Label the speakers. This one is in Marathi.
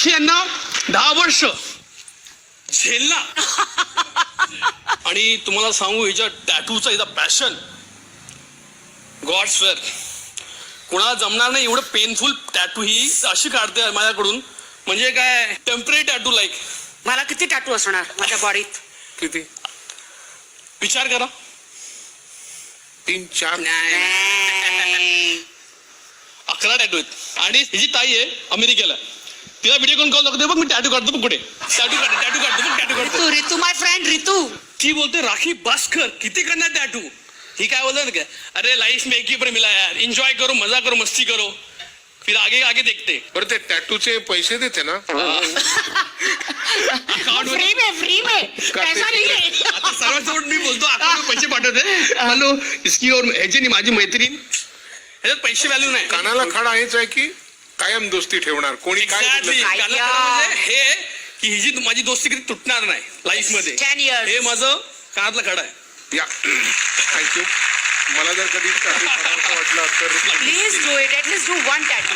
Speaker 1: राखी यांना 10 वर्ष झेलना. आणि तुम्हाला सांगू हिच्या टॅटूचा हिचा पॅशन गॉड्स फेअर कोणाला जमणार नाही. एवढं पेनफुल टॅटू ही अशी काढते माझ्याकडून, म्हणजे काय टेम्पररी टॅटू लाईक.
Speaker 2: मला किती टॅटू असणार माझ्या बॉडीत?
Speaker 1: किती विचार करा.
Speaker 3: 3-4
Speaker 1: 11 टॅटू आहेत. आणि हिची ताई आहे अमेरिकेला, तिला व्हिडिओ कॉल दाखवते बघ मी टॅटू काढतो बघ, कुठे टॅटू काढतो बघ टॅटू काढतो.
Speaker 2: रितू माय फ्रेंड रितू.
Speaker 1: ती बोलते राखी बस कर, किती करणार टॅटू. ही काय बोलत काय, अरे लाइफ में एक ही बार मिला यार, एंजॉय करो, मजा करो, मस्ती करो, फिर आगे आगे देखते.
Speaker 3: बरं ते टॅटूचे पैसे देते ना?
Speaker 1: अकाउंट
Speaker 2: फ्री में पैसा नाही आहे.
Speaker 1: आता सर्वांसमोर मी बोलतो अकाउंट पैसे पाठवते. हॅलो इसकी और ह्याची नाही माझी मैत्रीण, ह्याच्यात पैसे व्हॅल्यू नाही.
Speaker 3: कानाला खडा आहेच आहे की कायम दोस्ती ठेवणार कोणी काय
Speaker 1: Exactly.
Speaker 3: बोललं?
Speaker 2: काय
Speaker 1: कारण म्हणजे हे की हिची माझी दोस्ती कधी तुटणार नाही लाईफ मध्ये.
Speaker 2: 10 years.
Speaker 1: हे माझं कानातला खडा आहे.
Speaker 3: या थँक्यू. मला जर कधी टॅटू काढायचं वाटलं तर
Speaker 2: please do it. At least do one tattoo.